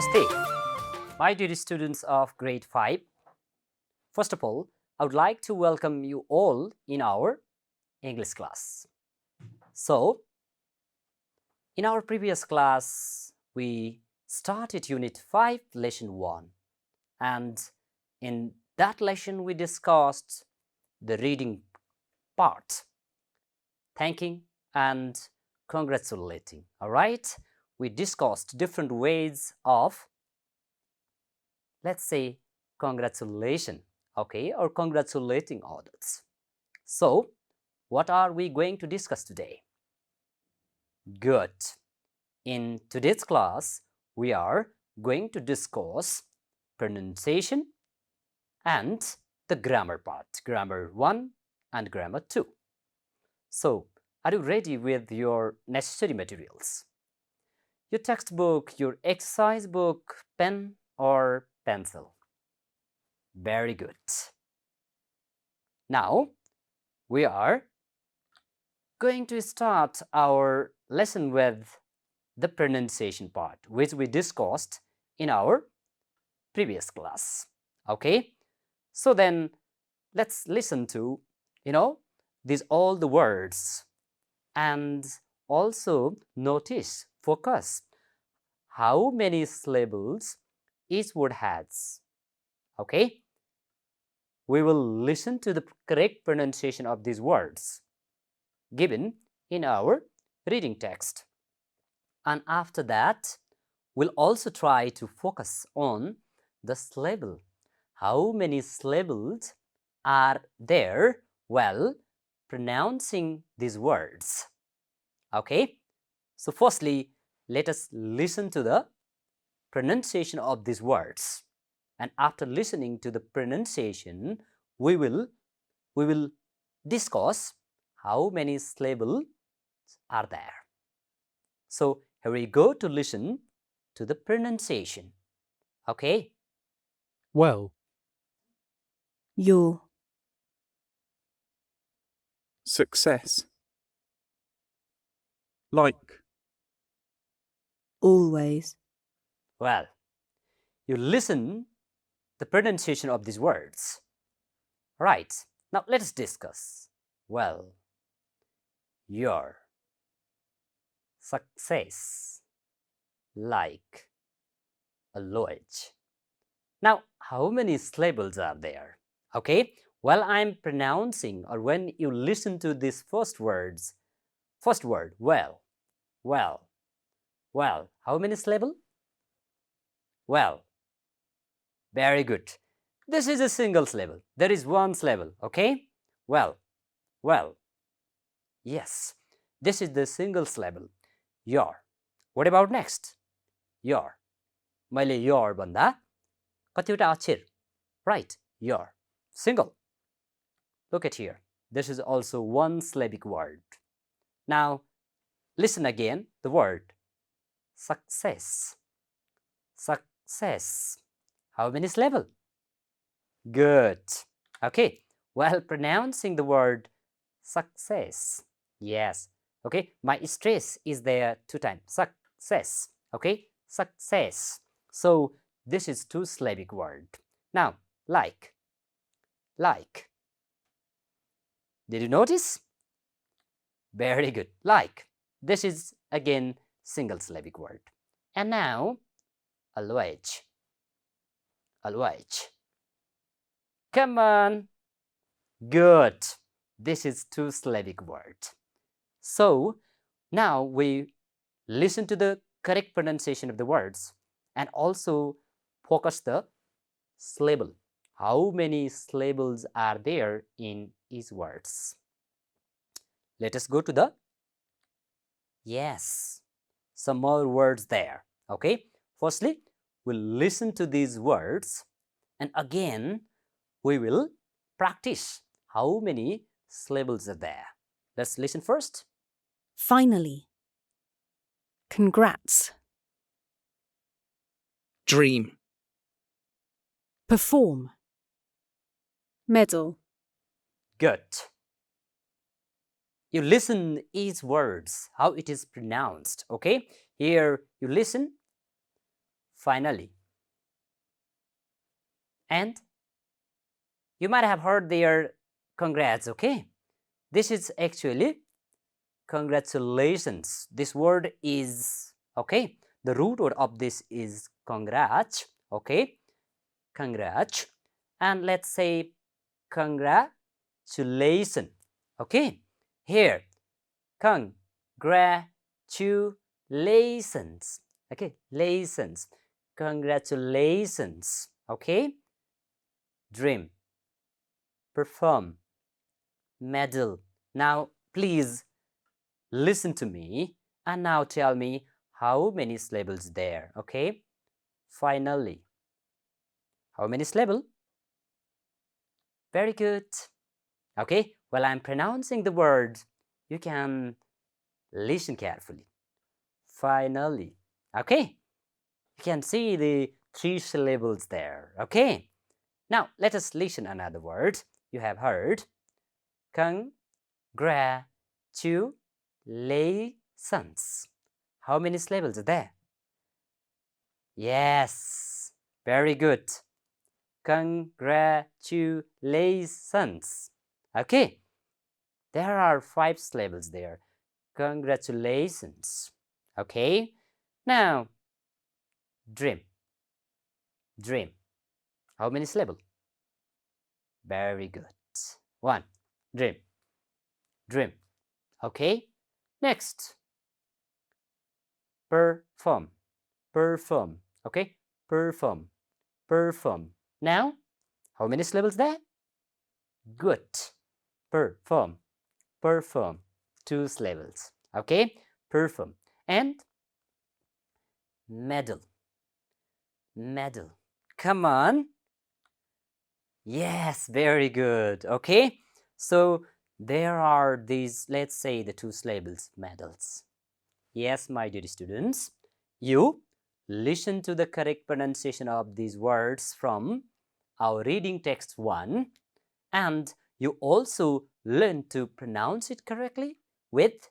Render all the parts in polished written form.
Namaste, my dear students of grade 5. First of all, I would like to welcome you all in our English class. So, in our previous class, we started Unit 5, Lesson 1. And in that lesson, we discussed the reading part, thanking and congratulating. All right? We discussed different ways of, let's say, congratulation, okay, or congratulating others. So, what are we going to discuss today? Good. In today's class, we are going to discuss pronunciation and the grammar part, grammar 1 and grammar 2. So, are you ready with your necessary materials? Your textbook, your exercise book, pen or pencil? Very good. Now, we are going to start our lesson with the pronunciation part, which we discussed in our previous class. Okay? So then, let's listen to, these all the words and also notice, focus, how many syllables each word has. Okay? We will listen to the correct pronunciation of these words given in our reading text. And after that, we'll also try to focus on the syllable. How many syllables are there while pronouncing these words? Okay? So firstly, let us listen to the pronunciation of these words. And after listening to the pronunciation, we will discuss how many syllables are there. So here we go to listen to the pronunciation. Okay? Well, your, success, like, always, Well, you listen the pronunciation of these words. Right. Now let us discuss. Well, your, success, like, always. Now, how many syllables are there? Okay, while I'm pronouncing or when you listen to these first word, well, how many syllables? Well, very good. This is a single syllable. There is one syllable, okay? Well, yes, this is the single syllable. Your. What about next? Your. मैले your भन्दा कतिवटा अक्षर? Right, your. Single. Look at here. This is also one syllabic word. Now, listen again, the word success. Success. How many syllables? Good. Okay, while pronouncing the word success, yes, okay, my stress is there 2 times. Success, okay, success. So this is 2 syllabic word. Now, like. Did you notice? Very good. Like. This is again single syllabic word. And now, always. Come on. Good. This is 2 syllabic word. So now we listen to the correct pronunciation of the words and also focus the syllable. How many syllables are there in each words? Let us go to the, yes, some more words there. Okay, firstly, we'll listen to these words and again we will practice how many syllables are there. Let's listen first. finally, congrats, dream, perform, medal, Good. You listen each words, how it is pronounced, okay? Here you listen. finally. And you might have heard their congrats, okay? This is actually congratulations. This word is, okay, the root word of this is congrats, okay? Congrats. And let's say congratulation, okay? Here, congratulations, okay? Lations, congratulations, okay? Dream, perform, medal. Now, please listen to me and now tell me how many syllables there, okay? Finally. How many syllables? Very good. Okay, while I'm pronouncing the word, you can listen carefully. Finally. Okay, you can see the 3 syllables there. Okay, now let us listen another word. You have heard congratulations. How many syllables are there? Yes, very good. Congratulations. Okay, there are 5 syllables there. Congratulations. Okay, now dream. Dream. How many syllables? Very good. 1. Dream. Dream. Okay, next. Perform. Perform. Okay, perform. Perform. Now, how many syllables there? Good. Perform. Perform. 2 syllables. Okay, perform. And medal. Medal. Come on. Yes, very good. Okay, so there are these, let's say, the 2 syllables, medals. Yes, my dear students, you listen to the correct pronunciation of these words from our reading text 1, and you also learn to pronounce it correctly with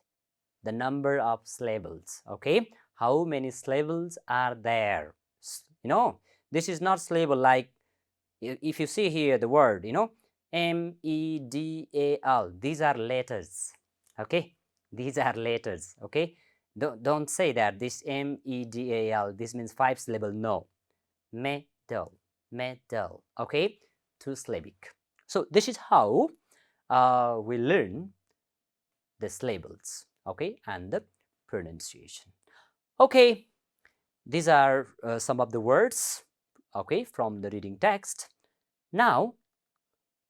the number of syllables. Okay, how many syllables are there? You know, this is not syllable like, if you see here the word, you know, M-E-D-A-L, these are letters. Okay, these are letters. Okay, don't say that this M-E-D-A-L, this means 5 syllable. No, medal, medal. Okay, 2 syllabic. So this is how we learn the syllables, okay, and the pronunciation. Okay, these are some of the words, okay, from the reading text. Now,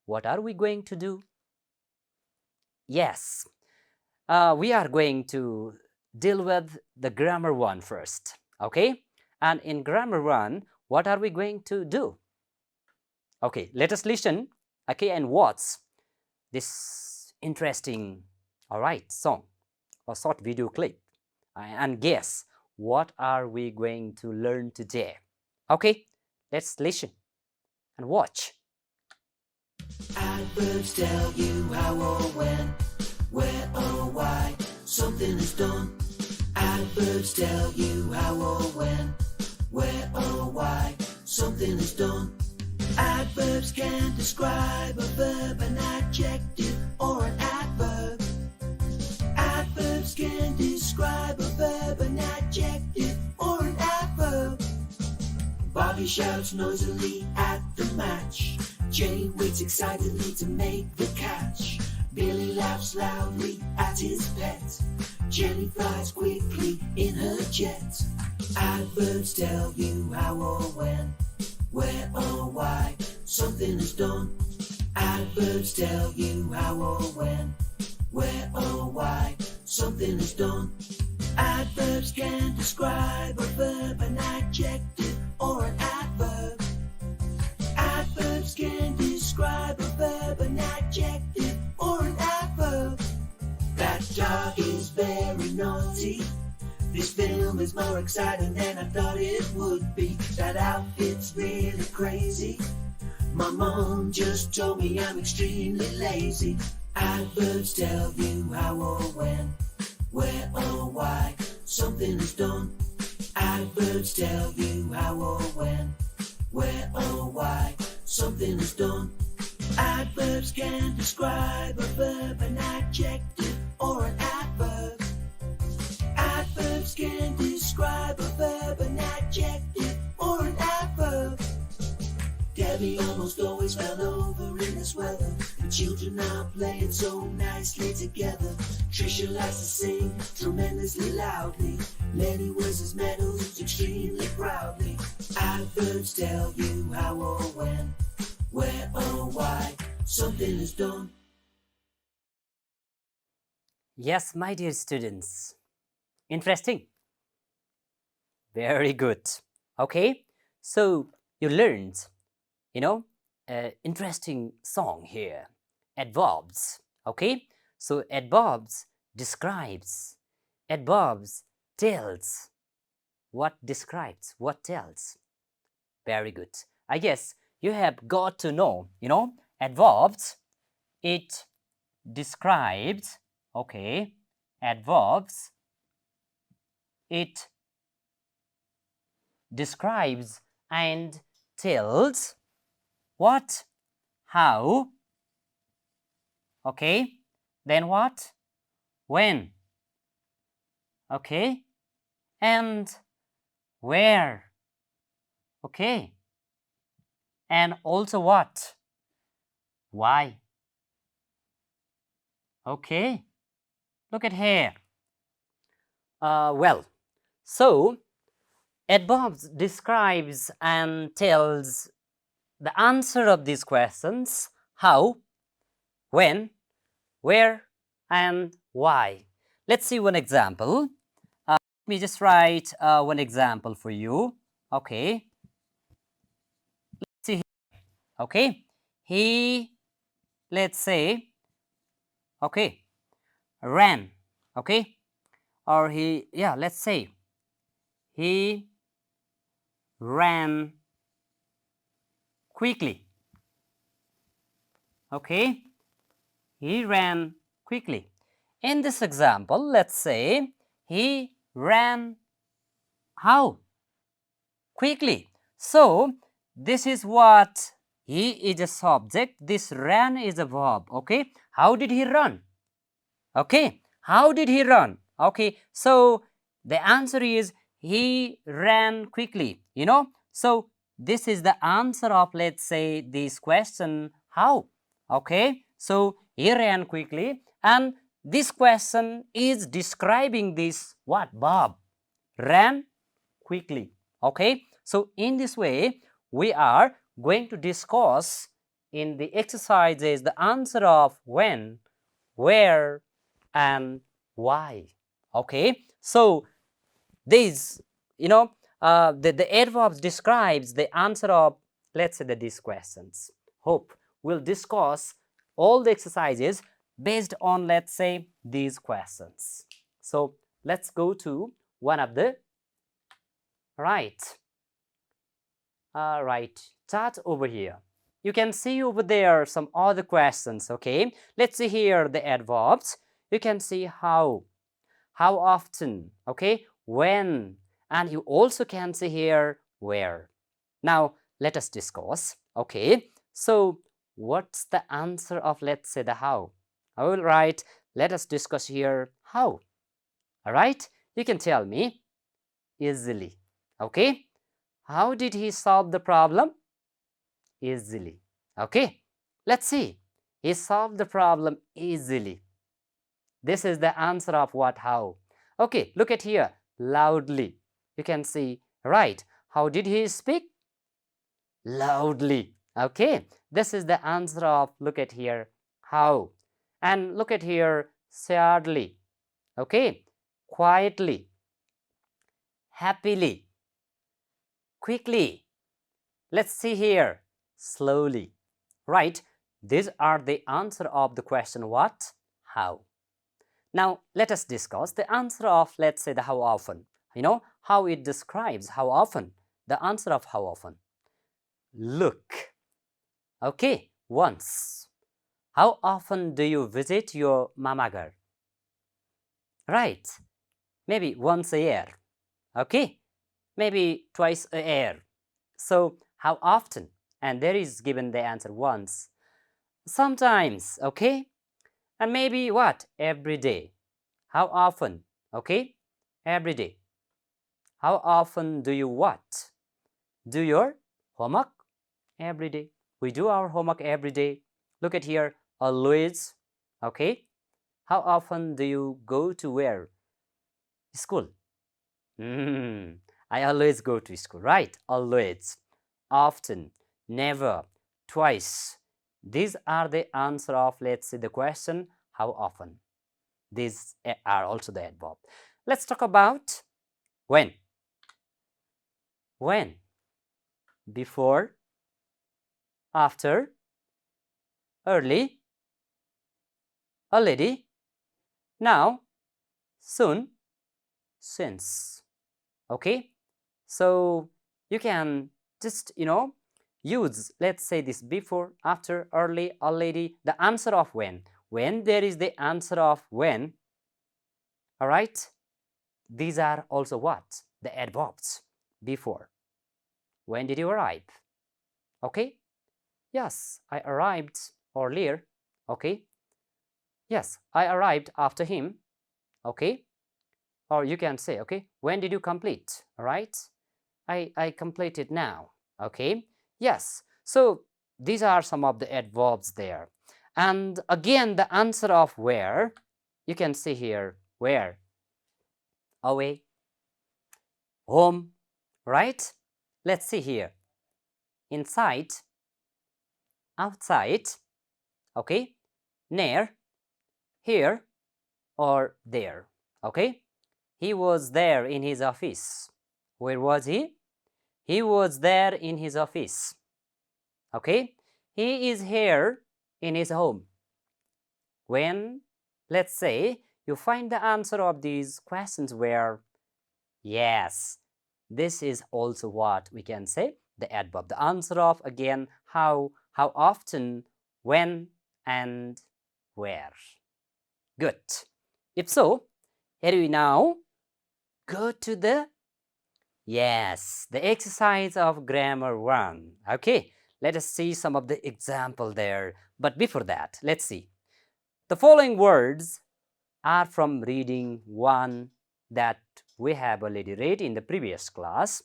what are we going to do? Yes, we are going to deal with the grammar one first, okay? And in grammar one, what are we going to do? Okay, let us listen, okay, and watch this interesting, all right, song or short video clip, and guess what are we going to learn today. Okay, let's listen and watch. Adverbs tell you how or when, where or why something is done. Adverbs tell you how or when, where or why something is done. Adverbs can describe a verb, an adjective, or an adverb. Adverbs can describe a verb, an adjective, or an adverb. Bobby shouts noisily at the match. Jane waits excitedly to make the catch. Billy laughs loudly at his pet. Jenny flies quickly in her jet. Adverbs tell you how or when, where or why something is done. Adverbs tell you how or when, where or why something is done. Adverbs can describe a verb, an adjective, or an adverb. Adverbs can describe a verb, an adjective, or an adverb. That dog is very naughty. This film is more exciting than I thought it would be. That outfit's really crazy. My mom just told me I'm extremely lazy. Adverbs tell you how or when, where or why something is done. Adverbs tell you how or when, where or why something is done. Adverbs can describe a verb, an adjective, or an adverb. Adverbs can describe a verb, an adjective, or an adverb. Debbie almost always fell over in this weather. The children are playing so nicely together. Trisha likes to sing tremendously loudly. Lenny wears his medals extremely proudly. Adverbs tell you how or when, where or why something is done. Yes, my dear students. Interesting. Very good. Okay, so you learned, interesting song here. Adverbs. Okay, so adverbs describes. Adverbs tells. What describes? What tells? Very good. I guess you have got to know, adverbs. It describes. Okay, adverbs. It describes and tells what, how, okay, then what, when, okay, and where, okay, and also what, why, okay. Look at here. Well, so adverbs describes and tells the answer of these questions: how, when, where, and why. Let's see one example. Let me just write one example for you. Okay. Let's see here. Okay. He, let's say, okay, ran. Okay. Or he, yeah, let's say, he ran quickly. Okay, he ran quickly. In this example, let's say he ran how? Quickly. So this is what he is a subject, this ran is a verb. Okay, how did he run? Okay, how did he run? Okay, so the answer is he ran quickly, So this is the answer of, let's say, this question, how? Okay, so he ran quickly, and this question is describing this what? Verb. Ran quickly. Okay, so in this way, we are going to discuss in the exercises the answer of when, where, and why. Okay, so these, the adverbs describes the answer of, let's say, these questions. Hope we'll discuss all the exercises based on, let's say, these questions. So let's go to one of the right chart over here. You can see over there some other questions. Okay, let's see here the adverbs. You can see how often, okay, when, and you also can see here where. Now let us discuss. Okay, so what's the answer of, let's say, the how? I will write, let us discuss here how. All right, you can tell me easily. Okay, how did he solve the problem? Easily. Okay, let's see, he solved the problem easily. This is the answer of what? How. Okay, look at here, loudly. You can see, right, how did he speak? Loudly. Okay, this is the answer of, look at here, how. And look at here, sadly. Okay, quietly, happily, quickly. Let's see here, slowly. Right, these are the answer of the question what? How. Now let us discuss the answer of, let's say, the how often. How it describes how often. The answer of how often. Look. Okay, once. How often do you visit your mamagar? Right, maybe once a year. Okay, maybe twice a year. So how often? And there is given the answer once. Sometimes, okay? And maybe what? Every day. How often? Okay? Every day. How often do you what? Do your homework? Every day. We do our homework every day. Look at here, always. Okay? How often do you go to where? School. I always go to school, right? Always, often, never, twice. These are the answer of, let's say, the question, how often. These are also the adverb. Let's talk about when. When? Before, after, early, already, now, soon, since. Okay, so you can just use, let's say, this before, after, early, already, the answer of when there is the answer of when. All right, these are also what? The adverbs. Before. When did you arrive? Okay, yes, I arrived earlier. Okay, yes, I arrived after him. Okay, or you can say, okay, when did you complete? All right, I completed now. Okay, yes, so these are some of the adverbs there. And again, the answer of where, you can see here, where, away, home, right? Let's see here, inside, outside, okay, near, here, or there. Okay, he was there in his office. Where was he? He was there in his office. Okay, he is here in his home. When, let's say, you find the answer of these questions where, yes, this is also what we can say, the adverb. The answer of, again, how often, when, and where. Good. If so, here we now go to the, yes, the exercise of grammar 1. Okay, let us see some of the example there. But before that, let's see. The following words are from reading 1 that we have already read in the previous class.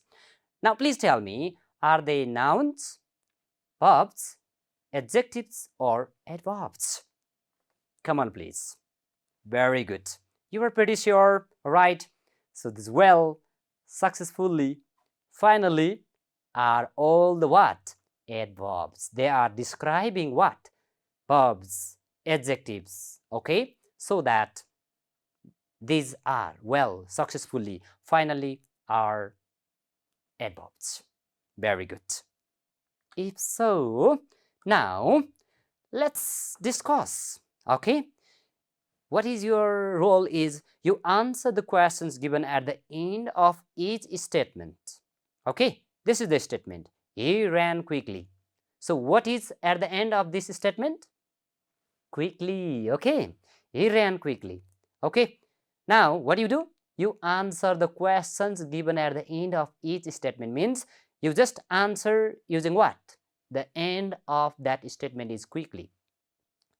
Now please tell me, are they nouns, verbs, adjectives, or adverbs? Come on, please. Very good. You are pretty sure, right? So this well, successfully, finally, are all the what? Adverbs. They are describing what? Verbs, adjectives, okay? So that these are, well, successfully, finally, are adverbs. Very good. If so, now let's discuss, okay? What is your role is you answer the questions given at the end of each statement. Okay, this is the statement. He ran quickly. So what is at the end of this statement? Quickly. Okay, he ran quickly. Okay, now what do? You answer the questions given at the end of each statement. Means you just answer using what? The end of that statement is quickly.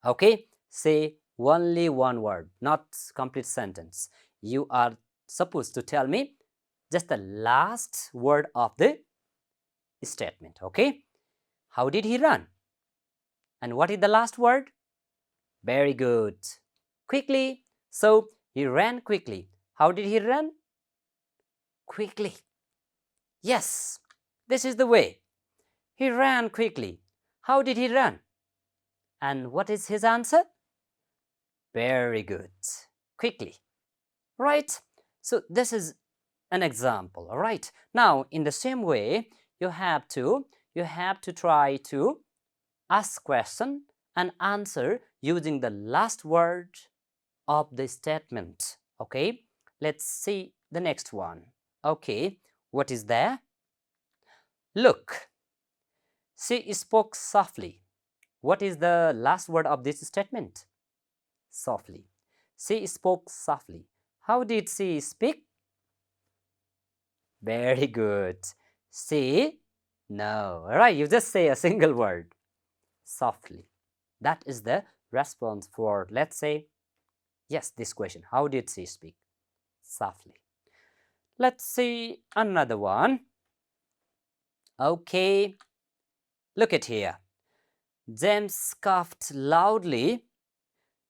Okay, say only one word, not complete sentence. You are supposed to tell me just the last word of the statement. Okay, how did he run? And what is the last word? Very good. Quickly. So he ran quickly. How did he run? Quickly. Yes, this is the way. He ran quickly. How did he run? And what is his answer? Very good. Quickly. Right? So this is an example. All right. Now, in the same way, you have to try to ask question and answer using the last word of the statement. Okay. Let's see the next one. Okay. What is there? Look. She spoke softly. What is the last word of this statement? Softly. She spoke softly. How did she speak? Very good. See? No. All right, you just say a single word. Softly. That is the response for, let's say, yes, this question. How did she speak? Softly. Let's see another one. Okay. Look at here. James coughed loudly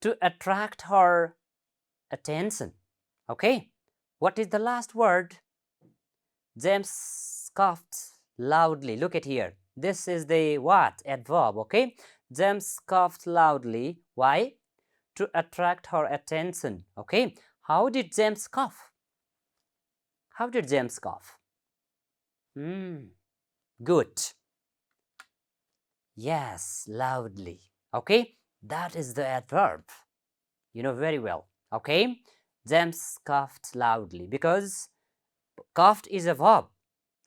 to attract her attention. Okay. What is the last word? James coughed loudly. Look at here. This is the what? Adverb. Okay. James coughed loudly. Why? To attract her attention. Okay. How did James cough? How did James cough? Good. Yes, loudly. Okay. That is the adverb. You know very well. Okay. James coughed loudly because coughed is a verb.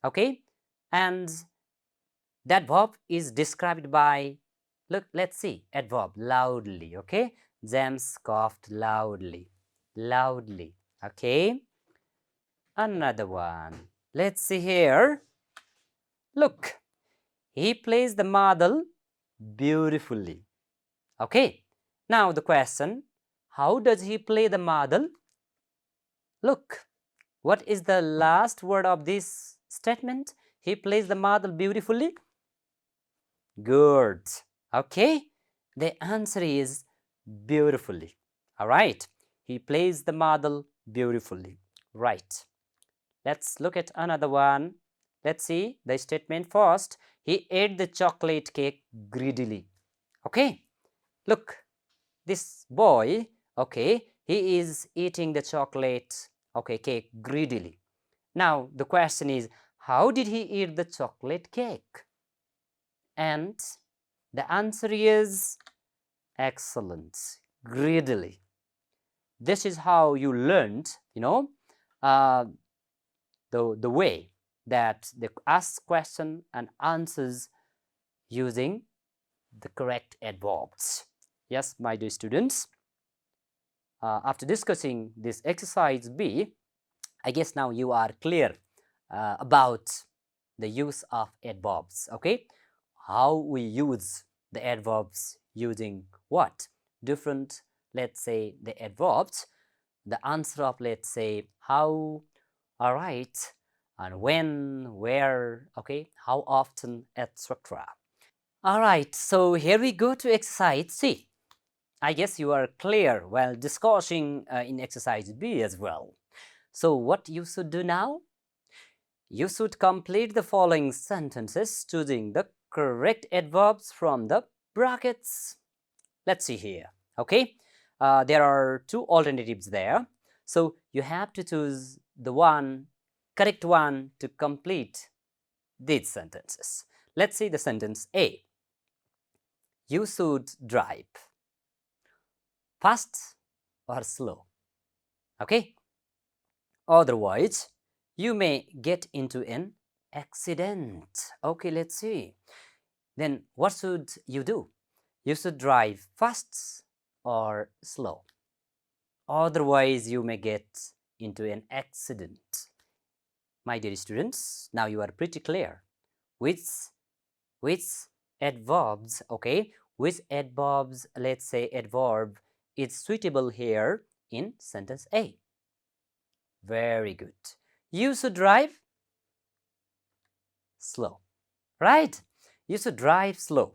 Okay. And that verb is described by, look, let's see, adverb, loudly. Okay. James coughed loudly. Loudly. Okay. Another one. Let's see here. Look, he plays the marble beautifully. Okay. Now the question, how does he play the marble? Look, what is the last word of this statement? He plays the marble beautifully. Good. Okay. The answer is beautifully. All right. He plays the marble beautifully. Right. Let's look at another one. Let's see the statement first. He ate the chocolate cake greedily. Okay. Look, this boy, okay, he is eating the chocolate, okay, cake greedily. Now, the question is, how did he eat the chocolate cake? And the answer is excellent, greedily. This is how you learned, you know, the way that they ask question and answers using the correct adverbs. Yes, my dear students, after discussing this exercise B, I guess now you are clear about the use of adverbs. Okay, how we use the adverbs using what? Different, let's say, the adverbs, the answer of, let's say, how, all right, and when, where, okay, how often, etc. All right, so here we go to exercise C. I guess you are clear while discussing in exercise B as well. So what you should do now? You should complete the following sentences choosing the correct adverbs from the brackets. Let's see here. Okay, there are two alternatives there. So you have to choose the correct one to complete these sentences. Let's see the sentence A. You should drive. Fast or slow? Okay. Otherwise, you may get into an accident. Okay, let's see. Then what should you do? You should drive fast or slow. Otherwise, you may get into an accident. My dear students, now you are pretty clear. Which adverbs, okay, which adverbs, let's say adverb, is suitable here in sentence A? Very good. You should drive slow, right? You should drive slow.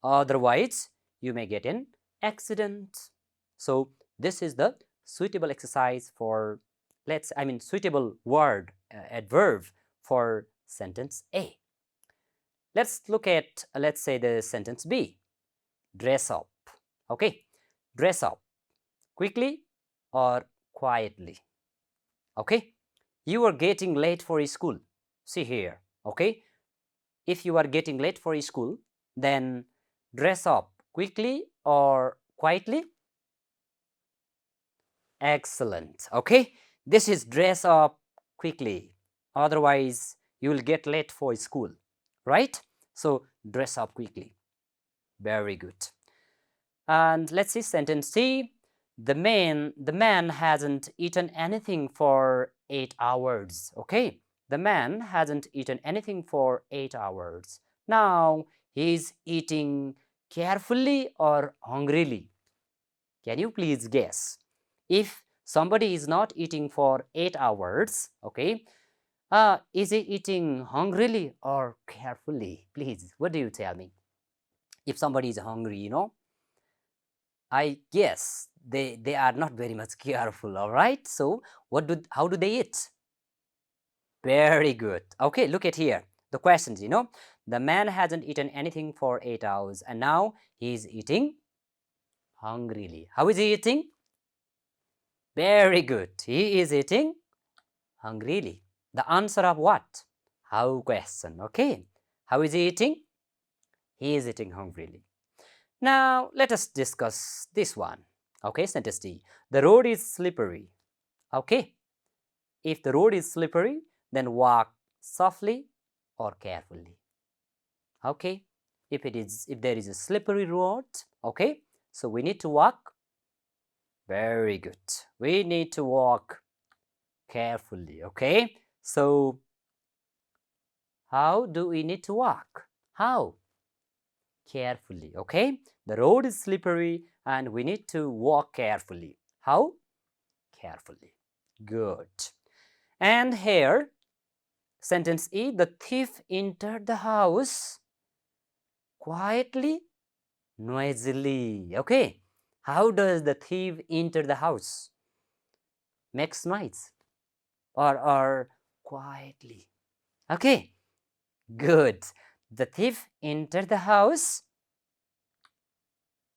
Otherwise, you may get an accident. So this is the suitable exercise for, suitable word, adverb for sentence A. Let's look at, let's say, the sentence B. Dress up. Okay, dress up quickly or quietly. Okay, you are getting late for school. See here. Okay, if you are getting late for school, then dress up quickly or quietly. Excellent. Okay, this is dress up quickly. Otherwise, you will get late for school, right? So dress up quickly. Very good. And let's see sentence C. The man hasn't eaten anything for 8 hours. Okay, the man hasn't eaten anything for 8 hours. Now he is eating carefully or hungrily. Can you please guess? If somebody is not eating for 8 hours, okay, is he eating hungrily or carefully? Please, what do you tell me? If somebody is hungry, you know, I guess they are not very much careful, all right? So how do they eat? Very good. Okay, look at here. The questions, you know, the man hasn't eaten anything for 8 hours and now he is eating hungrily. How is he eating? Very good. He is eating hungrily. The answer of what? How question. Okay. How is he eating? He is eating hungrily. Now, let us discuss this one. Okay, sentence D. The road is slippery. Okay. If the road is slippery, then walk softly or carefully. Okay. If there is a slippery road, okay, so we need to walk. Very good. We need to walk carefully. Okay. So how do we need to walk? How? Carefully. Okay. The road is slippery and we need to walk carefully. How? Carefully. Good. And here, sentence E, the thief entered the house quietly, noisily. Okay. How does the thief enter the house? Makes noise or quietly. Okay. Good. The thief entered the house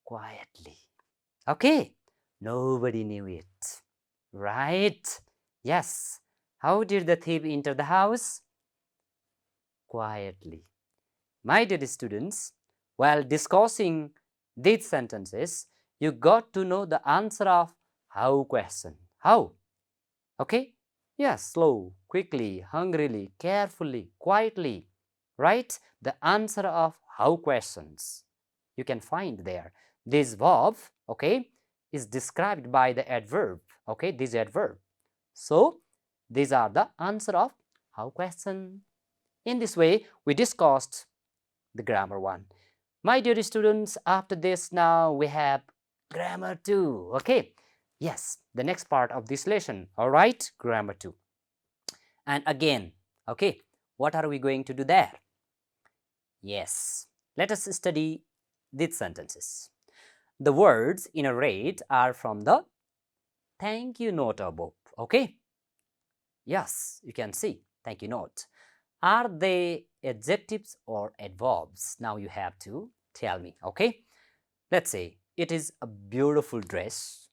quietly. Okay. Nobody knew it. Right? Yes. How did the thief enter the house? Quietly. My dear students, while discussing these sentences, you got to know the answer of how question. How? Okay? Yes, slow, quickly, hungrily, carefully, quietly. Right? The answer of how questions you can find there. This verb, okay, is described by the adverb. Okay, this adverb. So, these are the answer of how question. In this way, we discussed the grammar one. My dear students, after this now we have grammar 2. Okay, yes, the next part of this lesson. All right, grammar 2. And again, okay, what are we going to do there? Yes, let us study these sentences. The words in a rate are from the thank you note above. Okay, yes, you can see thank you note. Are they adjectives or adverbs? Now you have to tell me. Okay, let's say it is a beautiful dress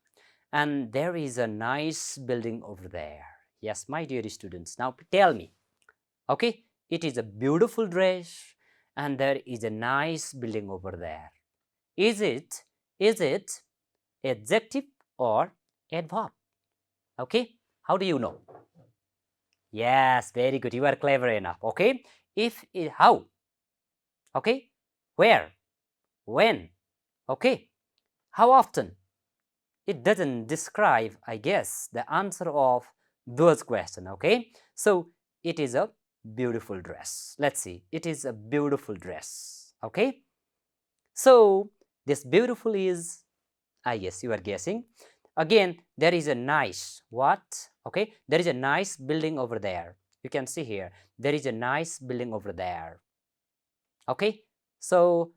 and there is a nice building over there. Yes, my dear students, now tell me. Okay, it is a beautiful dress and there is a nice building over there. Is it adjective or adverb? Okay, how do you know? Yes, very good. You are clever enough. Okay, how? Okay, where? When? Okay, how often? It doesn't describe, I guess, the answer of those questions. Okay, so it is a beautiful dress. Let's see, it is a beautiful dress. Okay, so this beautiful is, I guess you are guessing. Again, there is a nice, what? Okay, there is a nice building over there. You can see here, there is a nice building over there. Okay, so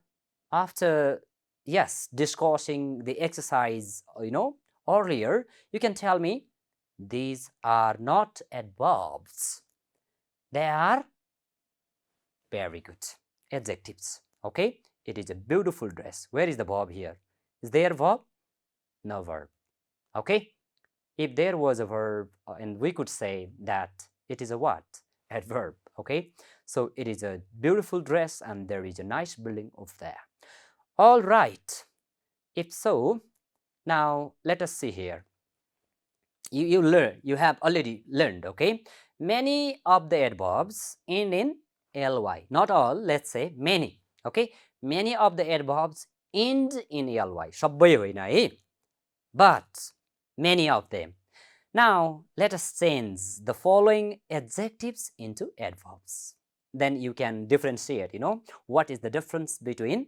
after, yes, discussing the exercise, you know, earlier, you can tell me these are not adverbs. They are very good adjectives. Okay, it is a beautiful dress. Where is the verb here? Is there a verb? No verb. Okay, if there was a verb, and we could say that it is a what? Adverb. Okay, so it is a beautiful dress and there is a nice building over there. All right, if so, now let us see here. You have already learned, okay, many of the adverbs end in ly. Not all, let's say many. Okay, many of the adverbs end in ly. सबै होइन है, but many of them. Now, let us change the following adjectives into adverbs. Then you can differentiate, what is the difference between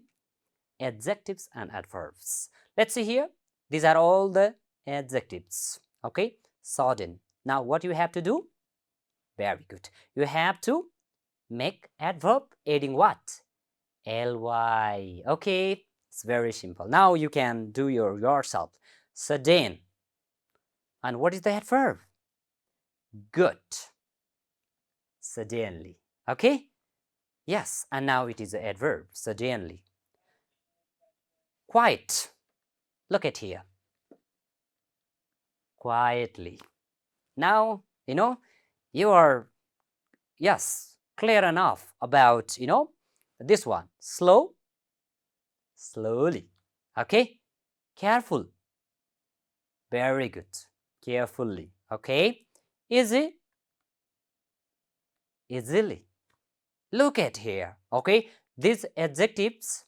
adjectives and adverbs. Let's see here. These are all the adjectives. Okay, sudden. Now, what you have to do? Very good. You have to make adverb adding what? ly. Okay, it's very simple. Now you can do yourself. Sudden. And what is the adverb? Good. Suddenly. Okay? Yes, and now it is the adverb, suddenly. Quiet. Look at here. Quietly. Now, you are, yes, clear enough about, this one. Slow. Slowly. Okay? Careful. Very good. Carefully. Okay? Easy. Easily. Look at here. Okay? These adjectives,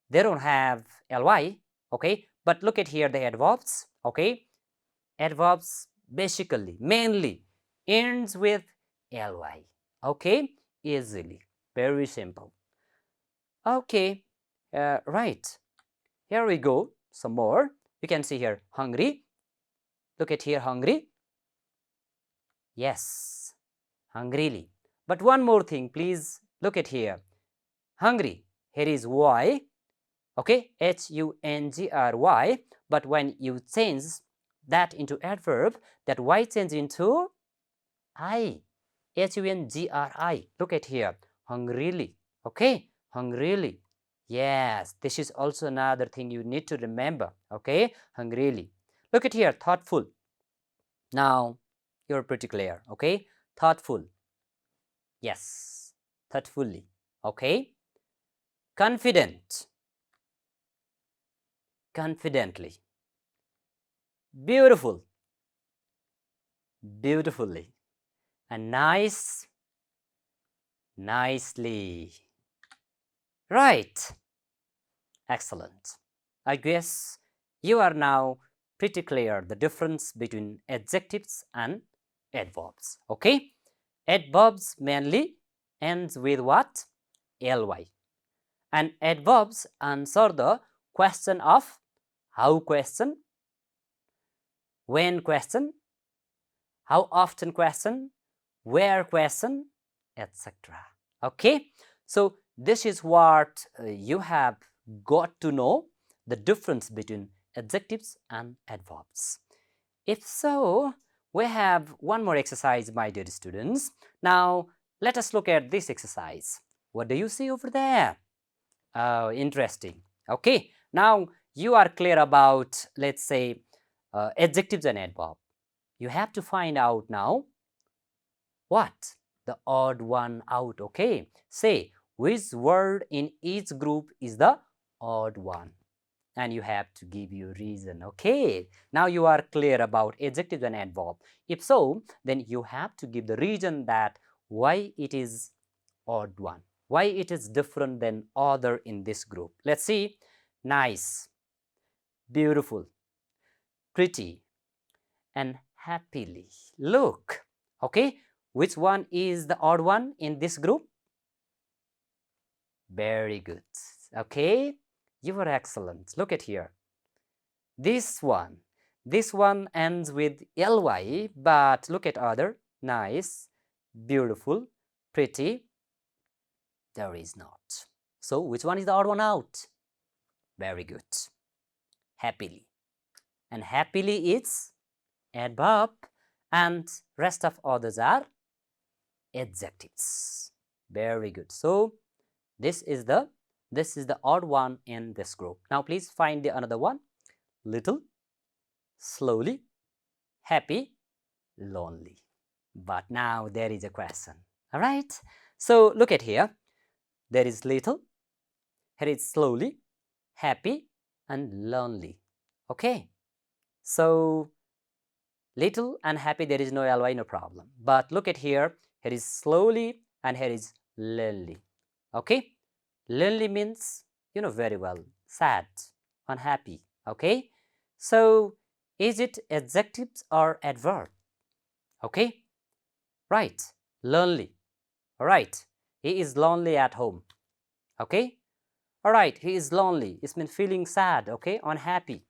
they don't have ly. Okay? But look at here the adverbs. Okay? Adverbs basically, mainly ends with ly. Okay? Easily. Very simple. Okay. Right. Here we go. Some more. You can see here hungry. Look at here hungry. Yes. Hungrily. But one more thing, please look at here. Hungry. Here is y. Okay, Hungry. But when you change that into adverb, that y change into I. Hungri. Look at here. Hungrily. Okay, hungrily. Yes, this is also another thing you need to remember. Okay, hungrily. Look at here, thoughtful. Now, you're pretty clear. Okay, thoughtful. Yes, thoughtfully. Okay, confident. Confidently. Beautiful. Beautifully. And nice. Nicely. Right. Excellent. I guess you are now pretty clear the difference between adjectives and adverbs. Okay? Adverbs mainly ends with what? ly. And adverbs answer the question of how question, when question, how often question, where question, etc. Okay? So this is what you have got to know, the difference between adjectives and adverbs. If so, we have one more exercise, my dear students. Now, let us look at this exercise. What do you see over there? Oh, interesting. Okay, now you are clear about, let's say, adjectives and adverb. You have to find out now what? The odd one out. Okay, say which word in each group is the odd one, and you have to give your reason. Okay, now you are clear about adjective and adverb. If so, then you have to give the reason that why it is odd one, why it is different than other in this group. Let's see. Nice, beautiful, pretty, and happily. Look. Okay, which one is the odd one in this group? Very good. Okay, you were excellent. Look at here. This one ends with ly, but look at other. Nice, beautiful, pretty. There is not. So which one is the odd one out? Very good. Happily. And happily is adverb, and rest of others are adjectives. Very good. So this is the odd one in this group. Now please find the another one. Little, slowly, happy, lonely. But now there is a question. All right. So look at here. There is little, here is slowly, happy, and lonely. Okay. So little and happy, there is no ly, no problem. But look at here. Here is slowly and here is lonely. Okay. Lonely means, very well, sad, unhappy. Okay. So Is it adjectives or adverb? Okay, right, lonely. All right, he is lonely at home. Okay, all right, he is lonely. It means feeling sad, okay, unhappy,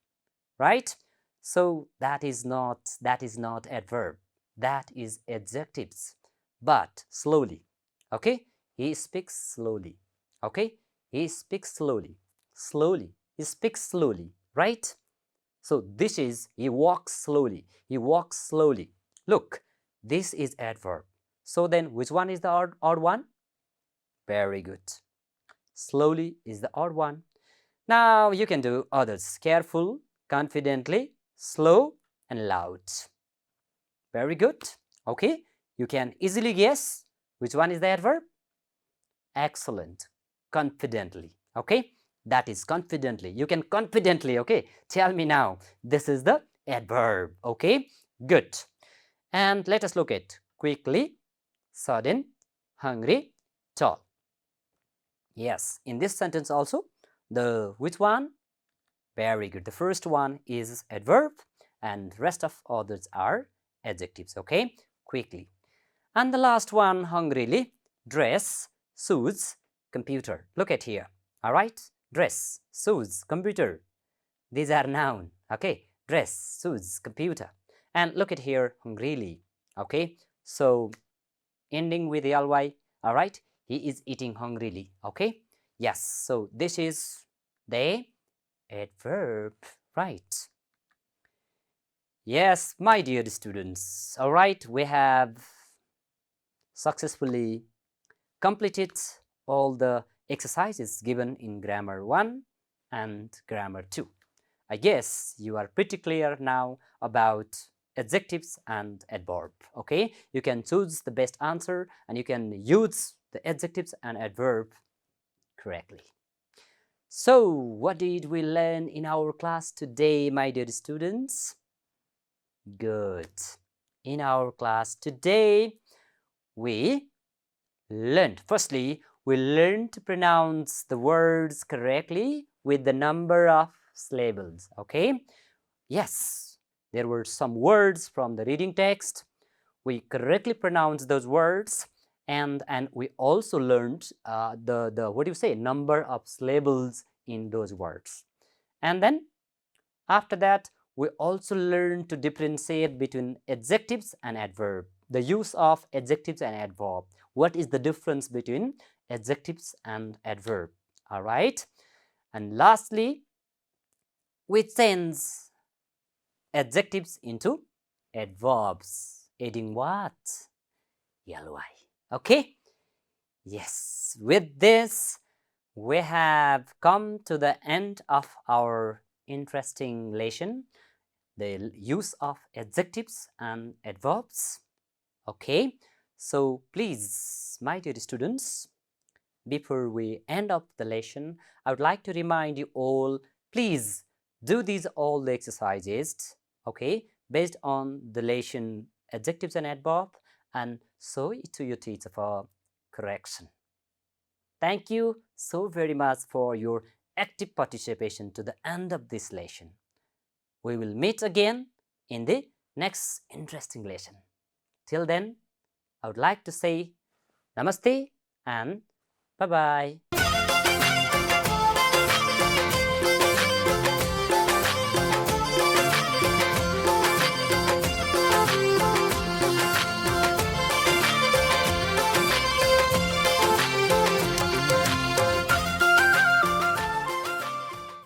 right? So that is not adverb. That is adjectives, but slowly. Okay, he speaks slowly. Okay, he speaks slowly. Slowly, he speaks slowly, right? So this is he walks slowly. He walks slowly. Look, this is adverb. So then which one is the odd one? Very good. Slowly is the odd one. Now you can do others. Careful, confidently, slow, and loud. Very good. Okay, you can easily guess which one is the adverb. Excellent. Confidently. Okay, that is confidently. You can confidently, okay, tell me now. This is the adverb. Okay, good. And let us look at quickly, sudden, hungry, tall. Yes, in this sentence also, the which one? Very good. The first one is adverb and rest of others are adjectives. Okay, quickly. And the last one, hungrily, dress, shoes, computer. Look at here. All right, dress, shoes, computer. These are noun. Okay, dress, shoes, computer. And look at here, hungrily. Okay, so ending with ly. All right, he is eating hungrily. Okay, yes. So this is the adverb, right? Yes, my dear students. All right, we have successfully completed all the exercises given in grammar 1 and grammar 2. I guess you are pretty clear now about adjectives and adverb. Okay, you can choose the best answer and you can use the adjectives and adverb correctly. So what did we learn in our class today, my dear students? Good. In our class today, we learned, firstly, we learned to pronounce the words correctly with the number of syllables. Okay, yes, there were some words from the reading text. We correctly pronounced those words, and we also learned the what do you say, number of syllables in those words. And then after that, we also learned to differentiate between adjectives and adverb, the use of adjectives and adverb. What is the difference between adjectives and adverb? All right. And lastly, we change adjectives into adverbs, adding what? ly. Okay. Yes. With this, we have come to the end of our interesting lesson, the use of adjectives and adverbs. Okay, so please, my dear students, before we end up the lesson, I would like to remind you all, please do these all the exercises, okay, based on the lesson adjectives and adverb, and show it to your teacher for correction. Thank you so very much for your active participation to the end of this lesson. We will meet again in the next interesting lesson. Till then, I would like to say Namaste and bye-bye.